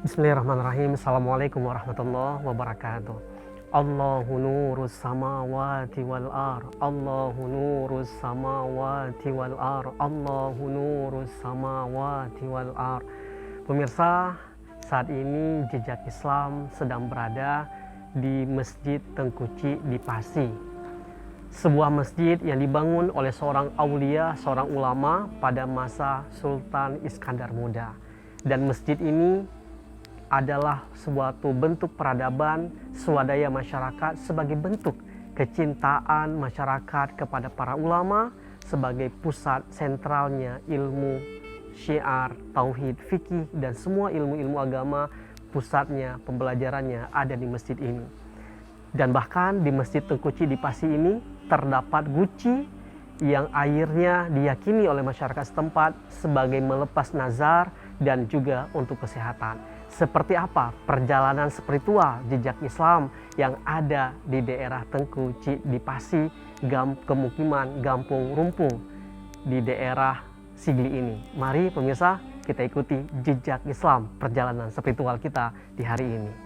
Bismillahirrahmanirrahim. Assalamualaikum warahmatullahi wabarakatuh. Allahu nurus samawati wal ar. Allahu nurus samawati wal ar. Allahu nurus samawati wal ar. Pemirsa, saat ini Jejak Islam sedang berada di Masjid Tengkuci di Pasi. Sebuah masjid yang dibangun oleh seorang aulia, seorang ulama pada masa Sultan Iskandar Muda. Dan masjid ini adalah suatu bentuk peradaban swadaya masyarakat sebagai bentuk kecintaan masyarakat kepada para ulama sebagai pusat sentralnya ilmu syiar, tauhid, fikih, dan semua ilmu-ilmu agama. Pusatnya, pembelajarannya ada di masjid ini. Dan bahkan di Masjid Tengkuci di Pasi ini terdapat guci yang airnya diyakini oleh masyarakat setempat sebagai melepas nazar dan juga untuk kesehatan. Seperti apa perjalanan spiritual Jejak Islam yang ada di daerah Tengkuci di Pasi, kemukiman Gampung Rumpung di daerah Sigli ini. Mari pemirsa, kita ikuti Jejak Islam, perjalanan spiritual kita di hari ini.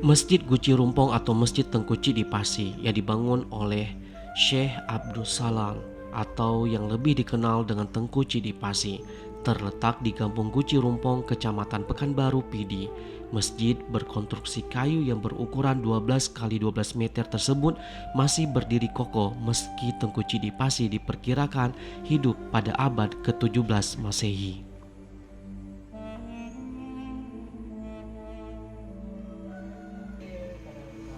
Masjid Guci Rumpong atau Masjid Tengkuci di Pasi yang dibangun oleh Syekh Abdul Salam atau yang lebih dikenal dengan Tengkuci di Pasi terletak di Kampung Guci Rumpong, Kecamatan Pekanbaru, Pidi. Masjid berkonstruksi kayu yang berukuran 12 x 12 meter tersebut masih berdiri kokoh meski Tengkuci di Pasi diperkirakan hidup pada abad ke-17 Masehi.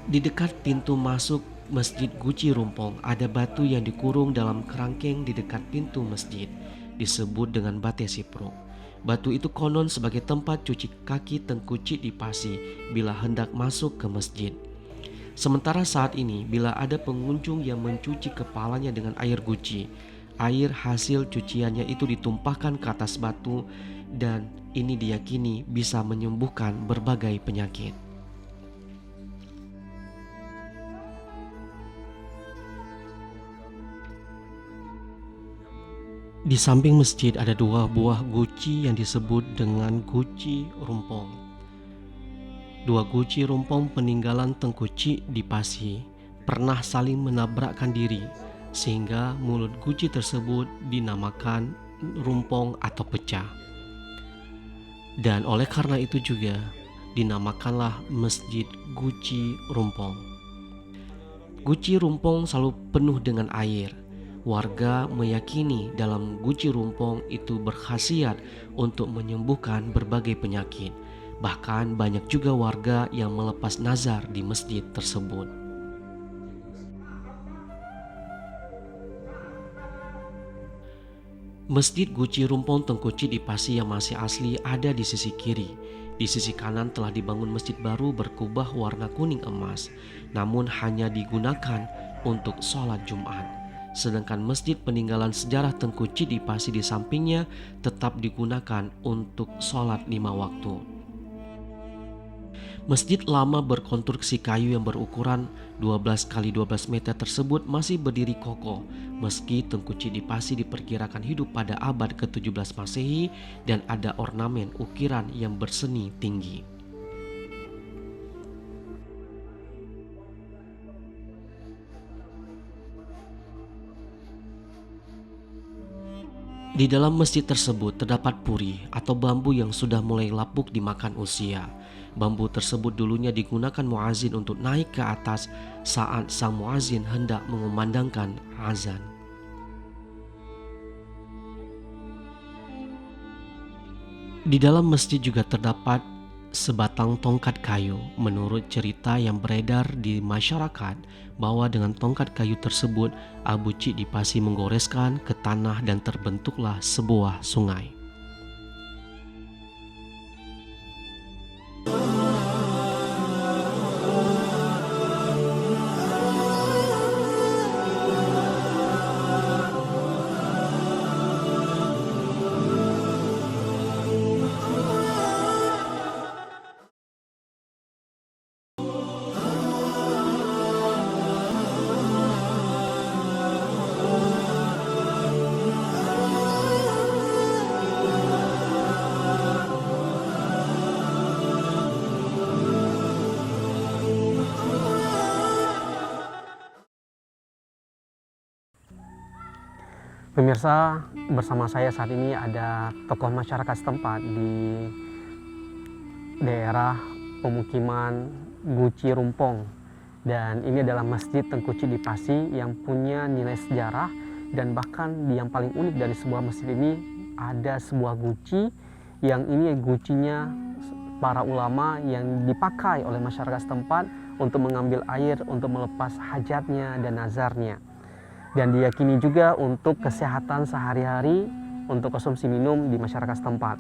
Di dekat pintu masuk Masjid Guci Rumpong ada batu yang dikurung dalam kerangkeng di dekat pintu masjid, disebut dengan bate sipruk. Batu itu konon sebagai tempat cuci kaki Tengkuci di Pasi bila hendak masuk ke masjid. Sementara saat ini bila ada pengunjung yang mencuci kepalanya dengan air guci, air hasil cuciannya itu ditumpahkan ke atas batu dan ini diyakini bisa menyembuhkan berbagai penyakit. Di samping masjid ada dua buah guci yang disebut dengan Guci Rumpong. Dua guci rumpong peninggalan Tengkuci di Pasi pernah saling menabrakkan diri sehingga mulut guci tersebut dinamakan rumpong atau pecah. Dan oleh karena itu juga dinamakanlah Masjid Guci Rumpong. Guci Rumpong selalu penuh dengan air. Warga meyakini dalam guci rumpong itu berkhasiat untuk menyembuhkan berbagai penyakit. Bahkan banyak juga warga yang melepas nazar di masjid tersebut. Masjid Guci Rumpong Tengkuci di Pasi yang masih asli ada di sisi kiri. Di sisi kanan telah dibangun masjid baru berkubah warna kuning emas, namun hanya digunakan untuk sholat Jumat. Sedangkan masjid peninggalan sejarah Tengkuci di Pasi di sampingnya tetap digunakan untuk sholat 5 waktu. Masjid lama berkonstruksi kayu yang berukuran 12 x 12 meter tersebut masih berdiri kokoh meski Tengkuci di Pasi diperkirakan hidup pada abad ke-17 Masehi dan ada ornamen ukiran yang berseni tinggi. Di dalam masjid tersebut terdapat puri atau bambu yang sudah mulai lapuk dimakan usia. Bambu tersebut dulunya digunakan muazin untuk naik ke atas saat sang muazin hendak mengumandangkan azan. Di dalam masjid juga terdapat sebatang tongkat kayu. Menurut cerita yang beredar di masyarakat bahwa dengan tongkat kayu tersebut Abu Cik di Pasi menggoreskan ke tanah dan terbentuklah sebuah sungai. Pemirsa, bersama saya saat ini ada tokoh masyarakat setempat di daerah pemukiman Guci Rumpong, dan ini adalah Masjid Tengku Ci di Pasi yang punya nilai sejarah. Dan bahkan yang paling unik dari sebuah masjid ini ada sebuah guci, yang ini gucinya para ulama yang dipakai oleh masyarakat setempat untuk mengambil air, untuk melepas hajatnya dan nazarnya. Dan diyakini juga untuk kesehatan sehari-hari, untuk konsumsi minum di masyarakat setempat.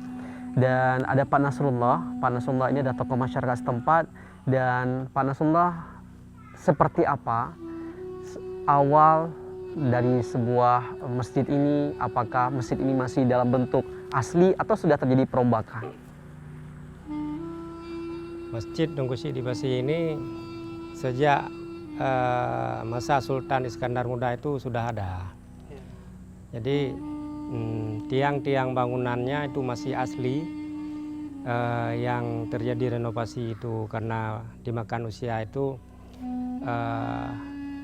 Dan ada Pak Nasrullah. Pak Nasrullah ini adalah tokoh masyarakat setempat. Dan Pak Nasrullah, seperti apa awal dari sebuah masjid ini? Apakah masjid ini masih dalam bentuk asli atau sudah terjadi perombakan? Masjid Tengku Ci di Pasi ini sejak masa Sultan Iskandar Muda itu sudah ada. Jadi tiang-tiang bangunannya itu masih asli. Yang terjadi renovasi itu karena dimakan usia itu,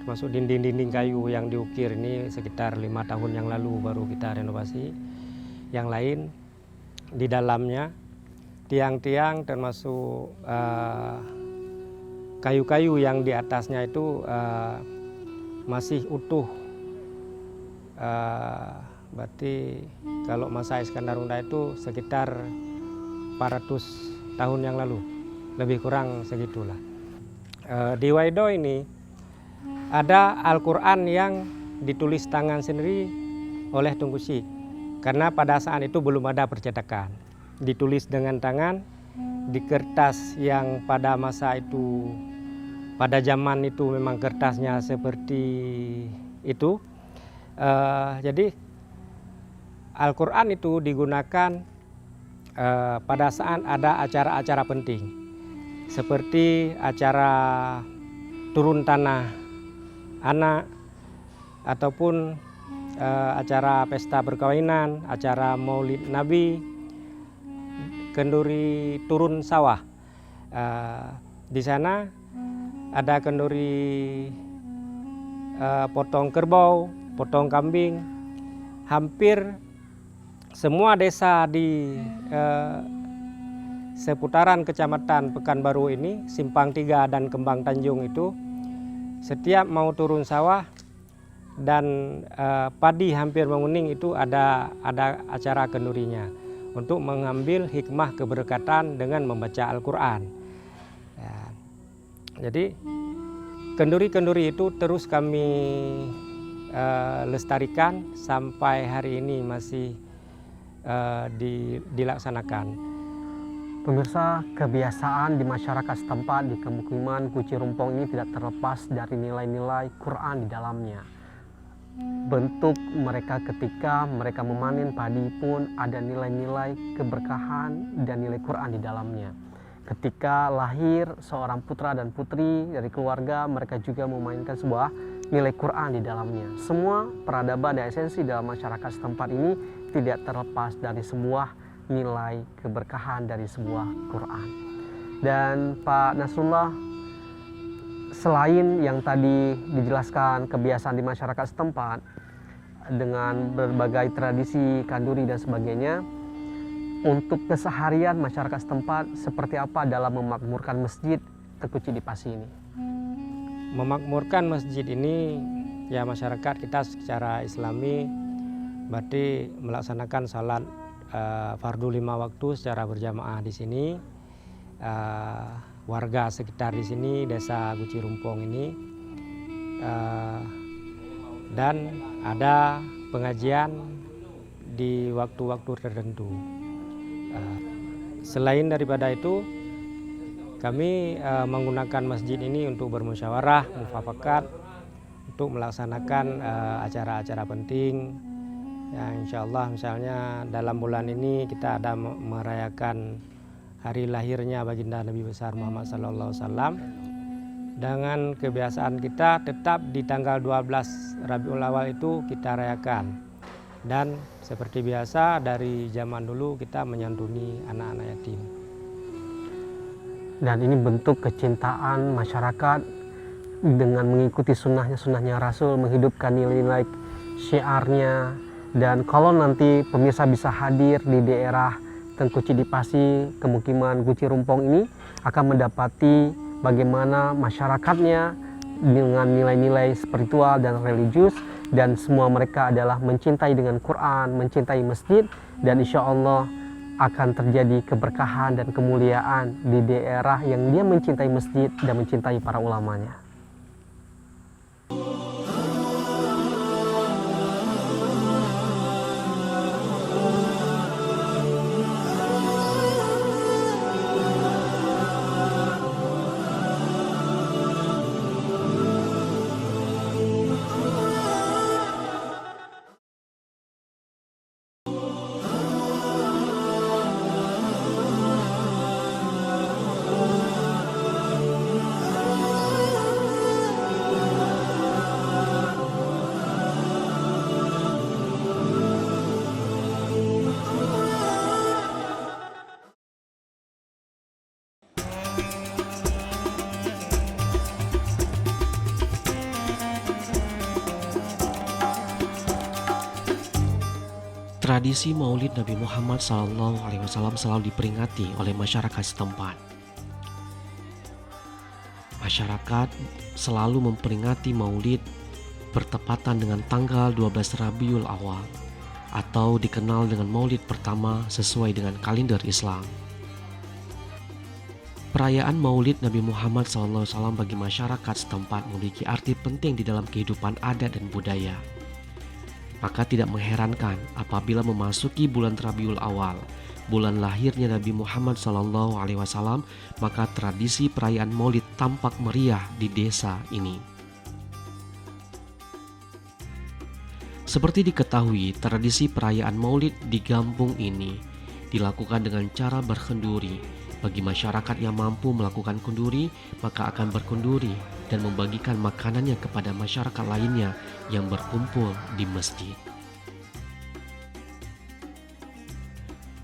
termasuk dinding-dinding kayu yang diukir ini sekitar 5 tahun yang lalu baru kita renovasi. Yang lain di dalamnya tiang-tiang termasuk kayu-kayu yang di atasnya itu masih utuh. Berarti kalau masa Iskandar Muda itu sekitar 400 tahun yang lalu, lebih kurang segitulah. Di Waido ini ada Al-Quran yang ditulis tangan sendiri oleh Tengku Ci, karena pada saat itu belum ada percetakan. Ditulis dengan tangan di kertas yang pada masa itu, pada zaman itu memang kertasnya seperti itu. Jadi Al-Quran itu digunakan pada saat ada acara-acara penting, seperti acara turun tanah anak, ataupun acara pesta perkawinan, acara maulid Nabi, kenduri turun sawah. Di sana ada kenduri potong kerbau, potong kambing. Hampir semua desa di seputaran Kecamatan Pekanbaru ini, Simpang 3 dan Kembang Tanjung itu, setiap mau turun sawah dan padi hampir menguning itu ada acara kendurinya untuk mengambil hikmah keberkatan dengan membaca Al-Quran. Ya. Jadi kenduri-kenduri itu terus kami lestarikan sampai hari ini masih dilaksanakan. Pemirsa, kebiasaan di masyarakat setempat di pemukiman Guci Rumpong ini tidak terlepas dari nilai-nilai Quran di dalamnya. Bentuk mereka ketika mereka memanen padi pun ada nilai-nilai keberkahan dan nilai Quran di dalamnya. Ketika lahir seorang putra dan putri dari keluarga, mereka juga memainkan sebuah nilai Quran di dalamnya. Semua peradaban dan esensi dalam masyarakat setempat ini tidak terlepas dari sebuah nilai keberkahan dari sebuah Quran. Dan Pak Nasrullah, selain yang tadi dijelaskan kebiasaan di masyarakat setempat dengan berbagai tradisi kanduri dan sebagainya, untuk keseharian masyarakat setempat seperti apa dalam memakmurkan masjid Tengku Ci di Pasi ini? Memakmurkan masjid ini, ya masyarakat kita secara Islami berarti melaksanakan salat fardu 5 waktu secara berjamaah di sini. Warga sekitar di sini, desa Guci Rumpong ini, dan ada pengajian di waktu-waktu tertentu. Selain daripada itu, kami menggunakan masjid ini untuk bermusyawarah, mufafakat, untuk melaksanakan acara-acara penting. Ya, insya Allah misalnya dalam bulan ini kita ada merayakan hari lahirnya baginda Nabi besar Muhammad SAW. Dengan kebiasaan kita tetap di tanggal 12 Rabiul Awal itu kita rayakan. Dan seperti biasa dari zaman dulu kita menyantuni anak-anak yatim. Dan ini bentuk kecintaan masyarakat dengan mengikuti sunnahnya Rasul, menghidupkan nilai-nilai syiarnya Dan kalau nanti pemirsa bisa hadir di daerah Tengku Ci di Pasi, kemukiman Guci Rumpong ini, akan mendapati bagaimana masyarakatnya dengan nilai-nilai spiritual dan religius, dan semua mereka adalah mencintai dengan Quran, mencintai masjid, dan insya Allah akan terjadi keberkahan dan kemuliaan di daerah yang dia mencintai masjid dan mencintai para ulamanya. Tradisi Maulid Nabi Muhammad SAW selalu diperingati oleh masyarakat setempat. Masyarakat selalu memperingati Maulid bertepatan dengan tanggal 12 Rabiul Awal atau dikenal dengan Maulid pertama sesuai dengan kalender Islam. Perayaan Maulid Nabi Muhammad SAW bagi masyarakat setempat memiliki arti penting di dalam kehidupan adat dan budaya. Maka tidak mengherankan apabila memasuki bulan Rabiul Awal, bulan lahirnya Nabi Muhammad SAW, maka tradisi perayaan Maulid tampak meriah di desa ini. Seperti diketahui, tradisi perayaan Maulid di kampung ini dilakukan dengan cara berkenduri. Bagi masyarakat yang mampu melakukan kenduri, maka akan berkenduri dan membagikan makanannya kepada masyarakat lainnya yang berkumpul di masjid.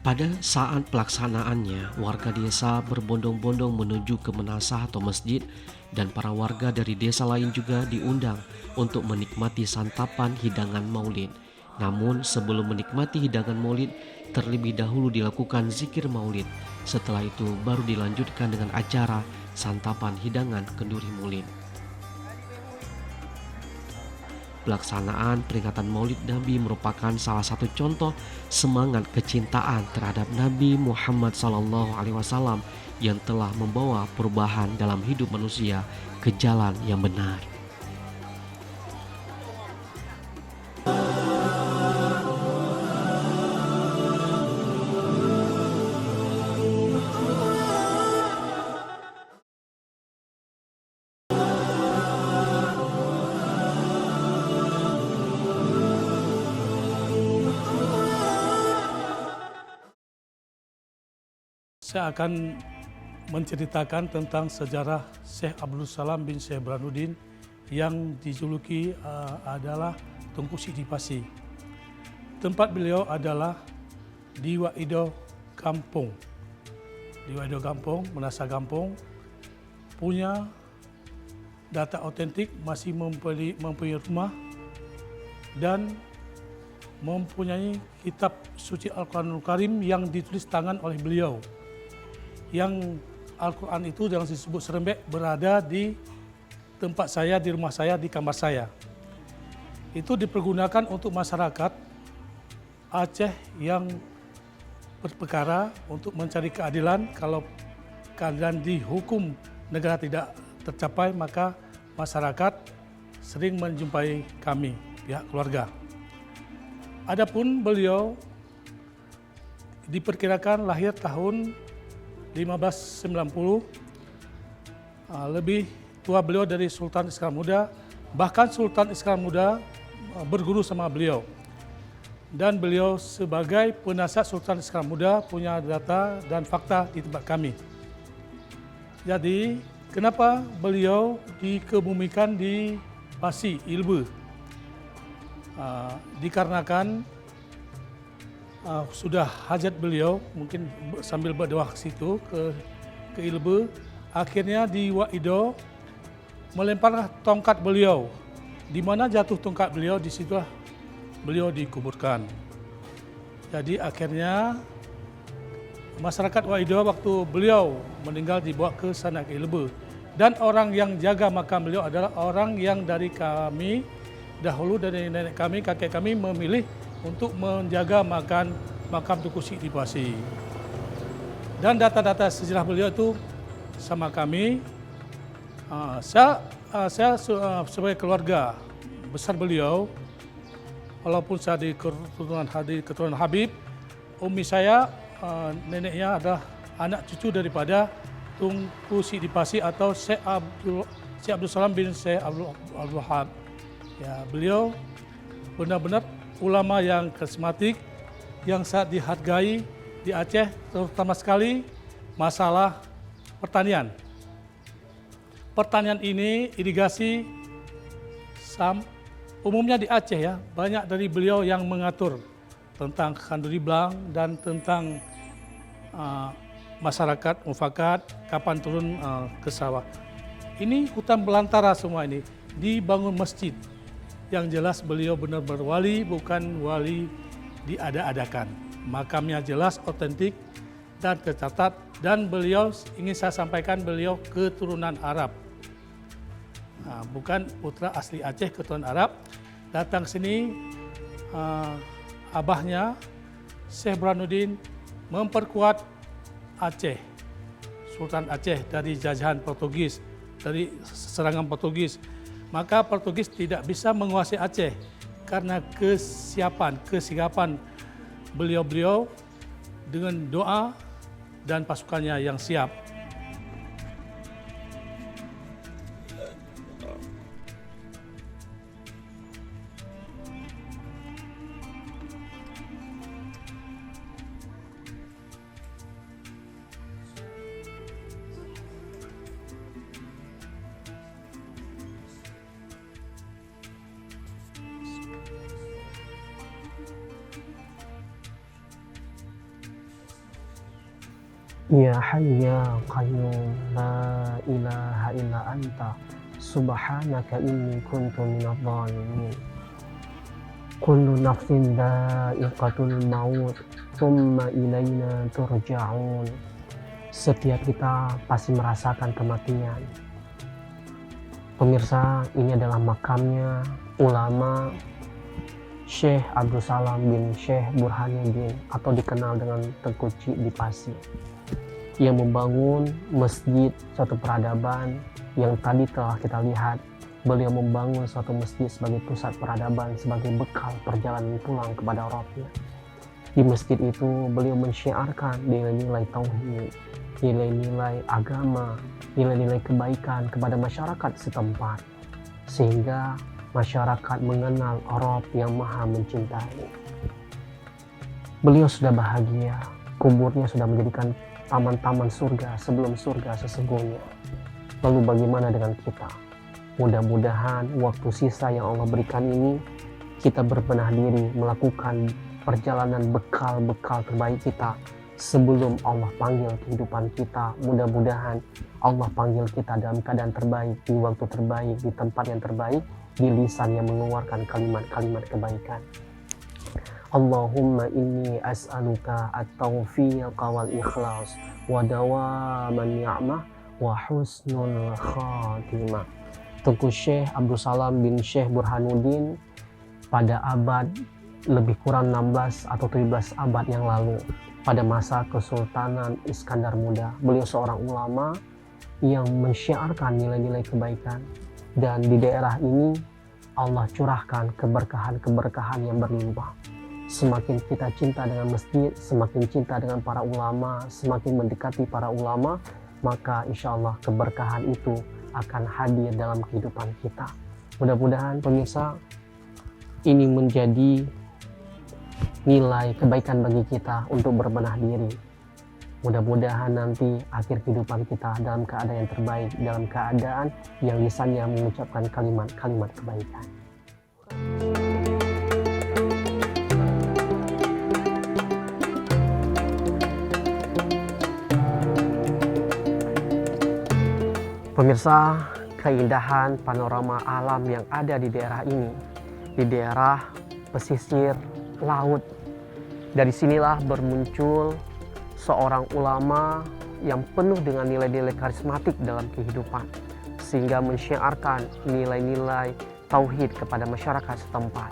Pada saat pelaksanaannya, warga desa berbondong-bondong menuju ke menasah atau masjid, dan para warga dari desa lain juga diundang untuk menikmati santapan hidangan Maulid. Namun sebelum menikmati hidangan Maulid, terlebih dahulu dilakukan zikir Maulid. Setelah itu baru dilanjutkan dengan acara santapan hidangan kenduri Maulid. Pelaksanaan peringatan Maulid Nabi merupakan salah satu contoh semangat kecintaan terhadap Nabi Muhammad SAW yang telah membawa perubahan dalam hidup manusia ke jalan yang benar. Saya akan menceritakan tentang sejarah Syekh Abdul Salam bin Syekh Burhanuddin yang dijuluki adalah Tengku Ci di Pasi. Tempat beliau adalah di Waido Kampung. Di Waido Kampung, Menasah Kampung, punya data otentik, masih mempunyai rumah dan mempunyai kitab suci Al-Quranul Karim yang ditulis tangan oleh beliau. Yang Al-Quran itu yang disebut serembek berada di tempat saya, di rumah saya, di kamar saya. Itu dipergunakan untuk masyarakat Aceh yang berperkara untuk mencari keadilan. Kalau keadilan di hukum negara tidak tercapai, maka masyarakat sering menjumpai kami, pihak keluarga. Adapun beliau diperkirakan lahir tahun 1590, lebih tua beliau dari Sultan Iskandar Muda, bahkan Sultan Iskandar Muda berguru sama beliau. Dan beliau sebagai penasihat Sultan Iskandar Muda punya data dan fakta di tempat kami. Jadi, kenapa beliau dikebumikan di Pasi, Ilbe? Dikarenakan sudah hajat beliau, mungkin sambil berdoa ke situ, ke Ilbe, akhirnya di Waido melempar tongkat beliau. Di mana jatuh tongkat beliau, di situ beliau dikuburkan. Jadi akhirnya masyarakat Waido waktu beliau meninggal dibawa ke sana ke Ilebe. Dan orang yang jaga makam beliau adalah orang yang dari kami dahulu, dari nenek kami, kakek kami memilih untuk menjaga makam Tunku Syek di Pasi. Dan data-data sejarah beliau itu sama kami. Saya sebagai keluarga besar beliau, walaupun saya di keturunan Habib, umi saya, neneknya adalah anak cucu daripada Tunku Syek di Pasi atau Syekh Abdul Salam bin Syekh Abdul Wahab. Ya, beliau benar-benar ulama yang karismatik, yang sangat dihargai di Aceh, terutama sekali masalah pertanian. Pertanian ini, irigasi, umumnya di Aceh ya, banyak dari beliau yang mengatur tentang khanduri blang dan tentang masyarakat mufakat, kapan turun ke sawah. Ini hutan belantara semua ini, dibangun masjid. Yang jelas beliau benar-benar wali, bukan wali diada-adakan. Makamnya jelas, otentik, dan tercatat. Dan beliau, ingin saya sampaikan, beliau keturunan Arab. Bukan putra asli Aceh, keturunan Arab. Datang sini, abahnya, Syekh Burhanuddin, memperkuat Aceh, Sultan Aceh dari jajahan Portugis, dari serangan Portugis. Maka Portugis tidak bisa menguasai Aceh karena kesigapan beliau-beliau dengan doa dan pasukannya yang siap. Ya Hayy ya Qayyum la ilaha illa anta subhanaka inni kuntu minadh dhalimin. Kullu nafsin dha'iqatul maut tsumma ilaina turja'un. Setiap kita pasti merasakan kematian. Pemirsa, ini adalah makamnya ulama Syekh Abdul Salam bin Syekh Burhanuddin atau dikenal dengan Tengku Syek di Pasi, yang membangun masjid, suatu peradaban yang tadi telah kita lihat. Beliau membangun suatu masjid sebagai pusat peradaban, sebagai bekal perjalanan pulang kepada Rabbnya. Di masjid itu beliau mensyiarkan nilai-nilai tauhid, nilai-nilai agama, nilai-nilai kebaikan kepada masyarakat setempat, sehingga masyarakat mengenal Rabb yang maha mencintai. Beliau sudah bahagia, kuburnya sudah menjadikan taman-taman surga sebelum surga sesungguhnya. Lalu bagaimana dengan kita? Mudah-mudahan waktu sisa yang Allah berikan ini, kita berbenah diri melakukan perjalanan bekal-bekal terbaik kita sebelum Allah panggil kehidupan kita. Mudah-mudahan Allah panggil kita dalam keadaan terbaik, di waktu terbaik, di tempat yang terbaik, di lisan yang mengeluarkan kalimat-kalimat kebaikan. Allahumma inni as'aluka at-taufiqa wal ikhlas wa dawaman ni'mah wa husnul khatimah. Tengku Syekh Abdul Salam bin Syekh Burhanuddin pada abad lebih kurang 16 atau 17 abad yang lalu, pada masa Kesultanan Iskandar Muda, beliau seorang ulama yang mensyiarkan nilai-nilai kebaikan, dan di daerah ini Allah curahkan keberkahan-keberkahan yang berlimpah. Semakin kita cinta dengan masjid, semakin cinta dengan para ulama, semakin mendekati para ulama, maka insya Allah keberkahan itu akan hadir dalam kehidupan kita. Mudah-mudahan pemirsa, ini menjadi nilai kebaikan bagi kita untuk berbenah diri. Mudah-mudahan nanti akhir kehidupan kita dalam keadaan yang terbaik, dalam keadaan yang lisannya mengucapkan kalimat-kalimat kebaikan. Pemirsa, keindahan panorama alam yang ada di daerah ini, di daerah pesisir laut. Dari sinilah bermuncul seorang ulama yang penuh dengan nilai-nilai karismatik dalam kehidupan, sehingga mensyiarkan nilai-nilai tauhid kepada masyarakat setempat.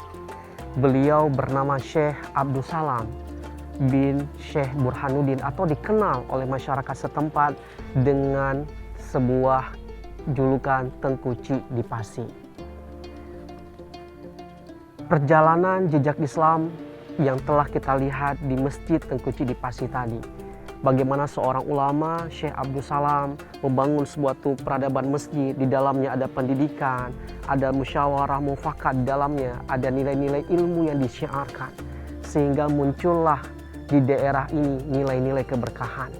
Beliau bernama Syekh Abdul Salam bin Syekh Burhanuddin, atau dikenal oleh masyarakat setempat dengan sebuah julukan Tengku Ci di Pasi. Perjalanan jejak Islam yang telah kita lihat di Masjid Tengku Ci di Pasi tadi, bagaimana seorang ulama Syekh Abdul Salam membangun sebuah peradaban masjid. Di dalamnya ada pendidikan, ada musyawarah mufakat, di dalamnya ada nilai-nilai ilmu yang disyiarkan, sehingga muncullah di daerah ini nilai-nilai keberkahan.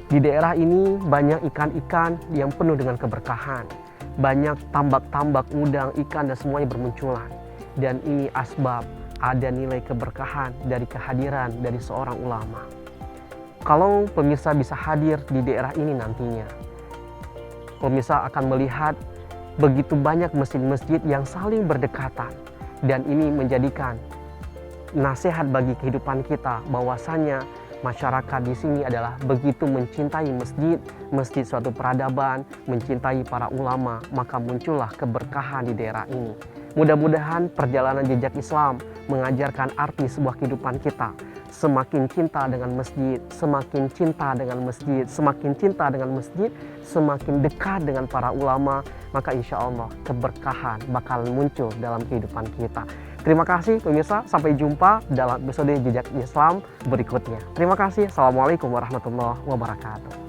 Di daerah ini banyak ikan-ikan yang penuh dengan keberkahan, banyak tambak-tambak, udang, ikan, dan semuanya bermunculan. Dan ini asbab ada nilai keberkahan dari kehadiran dari seorang ulama. Kalau pemirsa bisa hadir di daerah ini nantinya, pemirsa akan melihat begitu banyak masjid-masjid yang saling berdekatan, dan ini menjadikan nasihat bagi kehidupan kita bahwasanya masyarakat di sini adalah begitu mencintai masjid suatu peradaban, mencintai para ulama, maka muncullah keberkahan di daerah ini. Mudah-mudahan perjalanan jejak Islam mengajarkan arti sebuah kehidupan kita. Semakin cinta dengan masjid, semakin cinta dengan masjid, semakin cinta dengan masjid, semakin dekat dengan para ulama, maka insya Allah keberkahan bakal muncul dalam kehidupan kita. Terima kasih pemirsa, sampai jumpa dalam episode Jejak Islam berikutnya. Terima kasih. Assalamualaikum warahmatullahi wabarakatuh.